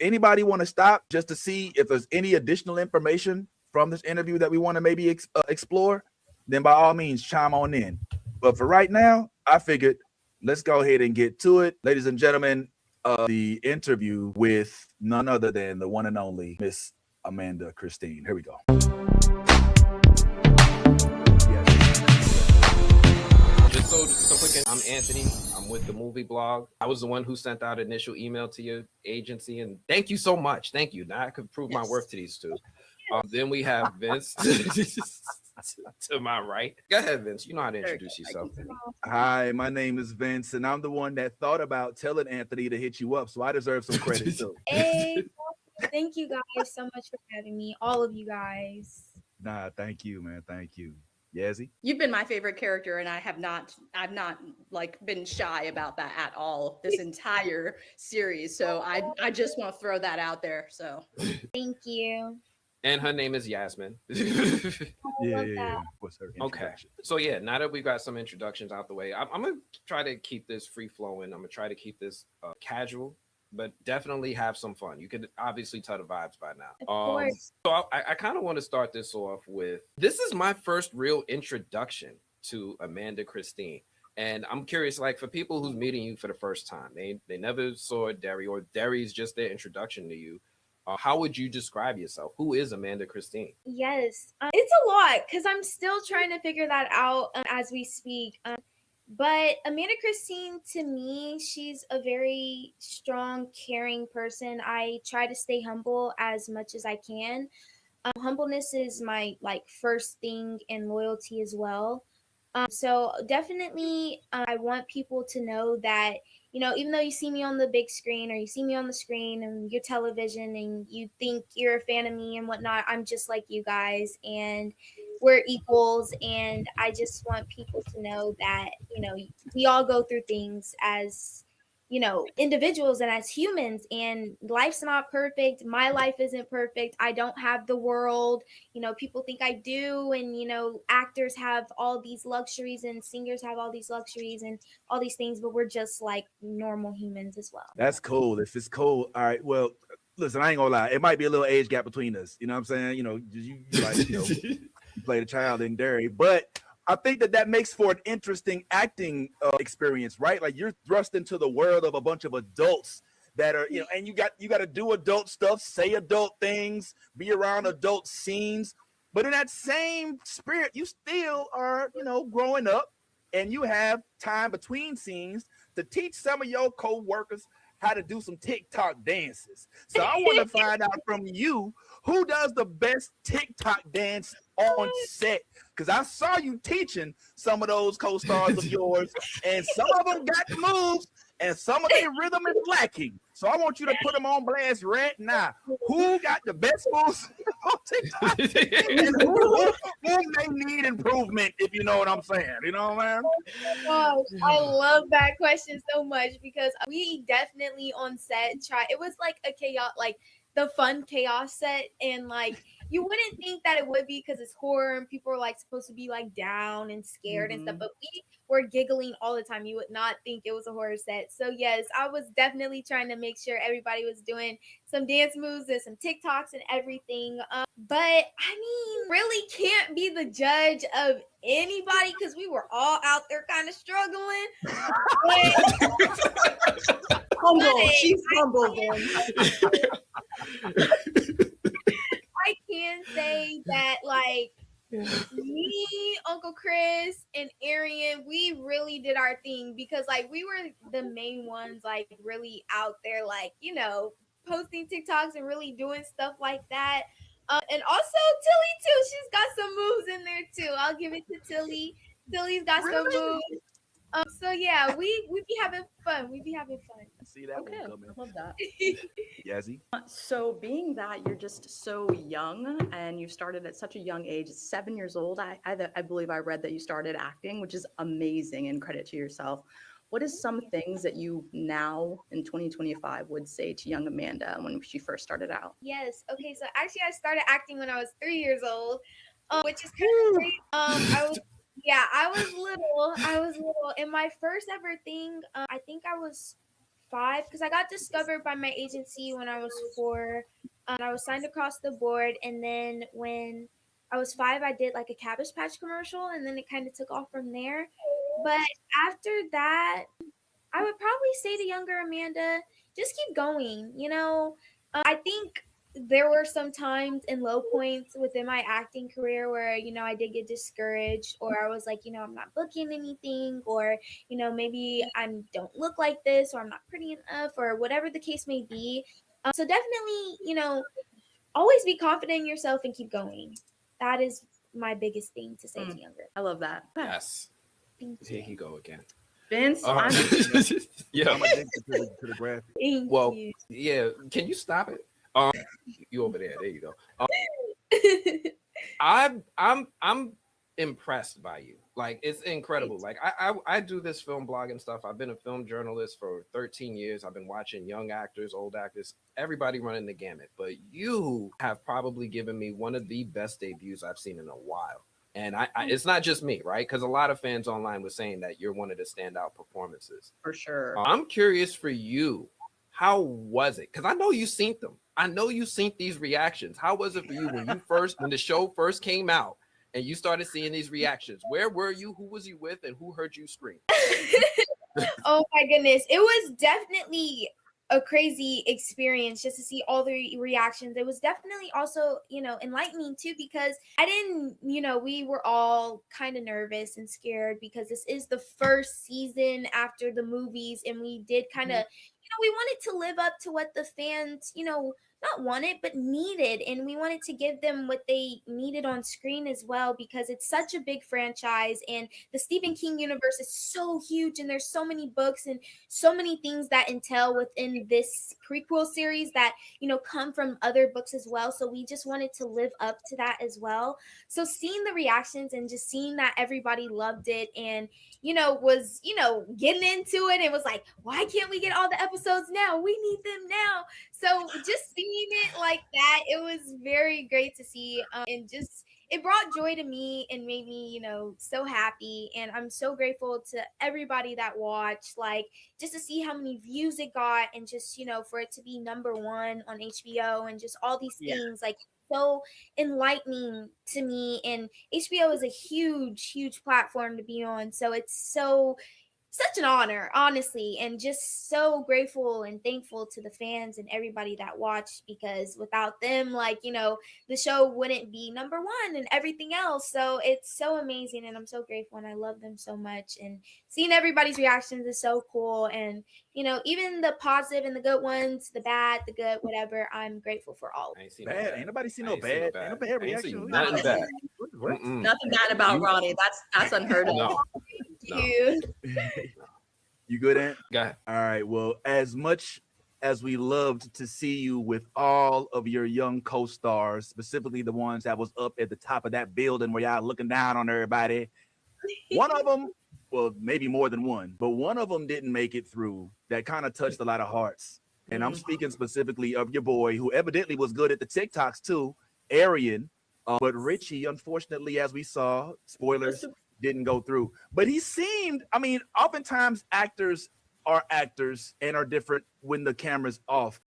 anybody want to stop just to see if there's any additional information from this interview that we want to maybe explore, then by all means chime on in. But for right now, I figured let's go ahead and get to it. Ladies and gentlemen, the interview with none other than the one and only Miss Amanda Christine. Here we go. Just so quick, I'm Anthony. I'm with the movie blog. I was the one who sent out initial email to your agency, and thank you so much. Thank you. Now I could prove my worth to these two. Then we have Vince to my right. Go ahead, Vince. You know how to introduce yourself. Hi, my name is Vince, and I'm the one that thought about telling Anthony to hit you up, so I deserve some credit too. Hey, thank you guys so much for having me, all of you guys. Nah, thank you, man. Thank you. Yazzie? You've been my favorite character, and I've not like been shy about that at all this entire series. So I just want to throw that out there. So thank you. And her name is Yasmin. Yeah. What's her okay. So yeah, now that we got some introductions out the way, I'm gonna try to keep this free flowing. I'm gonna try to keep this casual, but definitely have some fun. You could obviously tell the vibes by now. Of course. So I kind of want to start this off with, this is my first real introduction to Amanda Christine. And I'm curious, like, for people who's meeting you for the first time, they never saw Derry, or Derry's just their introduction to you. How would you describe yourself? Who is Amanda Christine? Yes, it's a lot because I'm still trying to figure that out as we speak. But Amanda Christine, to me, she's a very strong, caring person. I try to stay humble as much as I can. Humbleness is my first thing, and loyalty as well. So definitely, I want people to know that, even though you see me on the big screen, or you see me on the screen and your television, and you think you're a fan of me and whatnot, I'm just like you guys, and we're equals. And I just want people to know that, we all go through things as, individuals and as humans, and life's not perfect. My life isn't perfect. I don't have the world. People think I do. And, actors have all these luxuries, and singers have all these luxuries and all these things, but we're just like normal humans as well. That's cool. If it's cool. All right. Well, listen, I ain't gonna lie. It might be a little age gap between us. You know what I'm saying? You played a child in Derry, but I think that makes for an interesting acting experience, right? Like, you're thrust into the world of a bunch of adults that are, and you got to do adult stuff, say adult things, be around adult scenes. But in that same spirit, you still are, growing up, and you have time between scenes to teach some of your co-workers how to do some TikTok dances. So I want to find out from you, who does the best TikTok dance on set? Because I saw you teaching some of those co-stars of yours, and some of them got the moves, and some of their rhythm is lacking. So I want you to put them on blast right now. Who got the best moves on TikTok? And who may need improvement, if you know what I'm saying? You know what I mean? Oh my gosh, I love that question so much, because we definitely on set it was like a chaos, like the fun chaos set, and you wouldn't think that it would be, because it's horror and people are supposed to be down and scared and stuff, but we were giggling all the time. You would not think it was a horror set. So yes, I was definitely trying to make sure everybody was doing some dance moves and some TikToks and everything. But I mean, really can't be the judge of anybody, because we were all out there kind of struggling. humble. She's humble, I can say that me, Uncle Chris, and Arian, we really did our thing, because we were the main ones really out there posting TikToks and really doing stuff like that. And also Tilly too. She's got some moves in there too. I'll give it to Tilly. Tilly's got some moves. So yeah, we be having fun. We be having fun. See that Okay, one coming. I love that. Yazzie? So being that you're just so young and you started at such a young age, 7 years old, I believe I read that you started acting, which is amazing, and credit to yourself. What is some things that you now in 2025 would say to young Amanda when she first started out? Yes. Okay. So actually, I started acting when I was 3 years old, which is kind of great. I was little. And my first ever thing, I think I was 5 because I got discovered by my agency when I was 4. I was signed across the board, and then when I was 5, I did like a Cabbage Patch commercial, and then it kind of took off from there. But after that, I would probably say to younger Amanda, just keep going. I think there were some times and low points within my acting career where, I did get discouraged, or I was like, I'm not booking anything, or, maybe I don't look like this, or I'm not pretty enough, or whatever the case may be. So definitely, always be confident in yourself and keep going. That is my biggest thing to say to younger. I love that. Yes. Thank Here you. you go again. Vince, Yeah. I'm addicted to the graphic. Thank Well, you. yeah. Can you stop it? You over there. There you go. I'm impressed by you. Like, it's incredible. Like, I do this film blog and stuff. I've been a film journalist for 13 years. I've been watching young actors, old actors, everybody running the gamut. But you have probably given me one of the best debuts I've seen in a while. And I it's not just me, right? Because a lot of fans online were saying that you're one of the standout performances. for sure. I'm curious for you, how was it? Because I know you synced them. I know you synced these reactions. How was it for you when the show first came out and you started seeing these reactions? Where were you? Who was you with? And who heard you scream? Oh my goodness. It was definitely a crazy experience just to see all the reactions. It was definitely also, enlightening too, because I didn't, we were all kind of nervous and scared because this is the first season after the movies, and we did kind of, we wanted to live up to what the fans, not wanted, but needed. And we wanted to give them what they needed on screen as well, because it's such a big franchise. And the Stephen King universe is so huge, and there's so many books and so many things that entail within this prequel series that, come from other books as well. So we just wanted to live up to that as well. So seeing the reactions and just seeing that everybody loved it and, was, getting into it, and was like, why can't we get all the episodes now? We need them now. So just seeing it like that, it was very great to see, and just it brought joy to me and made me, so happy. And I'm so grateful to everybody that watched, like, just to see how many views it got, and just, for it to be #1 on HBO, and just all these things, like, so enlightening to me. And HBO is a huge platform to be on, so it's such an honor, honestly, and just so grateful and thankful to the fans and everybody that watched, because without them, like, the show wouldn't be #1 and everything else. So it's so amazing, and I'm so grateful, and I love them so much. And seeing everybody's reactions is so cool. And, even the positive and the good ones, the bad, the good, whatever, I'm grateful for all. I ain't seen Bad. Ain't nobody seen no bad. Ain't no bad I ain't seen reaction. nothing bad. What? Nothing bad about Ronnie. That's unheard of. No. Thank you. You good, Ant? Go ahead. All right. Well, as much as we loved to see you with all of your young co-stars, specifically the ones that was up at the top of that building where y'all looking down on everybody, one of them, well, maybe more than one, but one of them didn't make it through. That kind of touched a lot of hearts. And I'm speaking specifically of your boy, who evidently was good at the TikToks too, Arian. But Richie, unfortunately, as we saw, spoilers, didn't go through. But he seemed, oftentimes actors are actors and are different when the camera's off.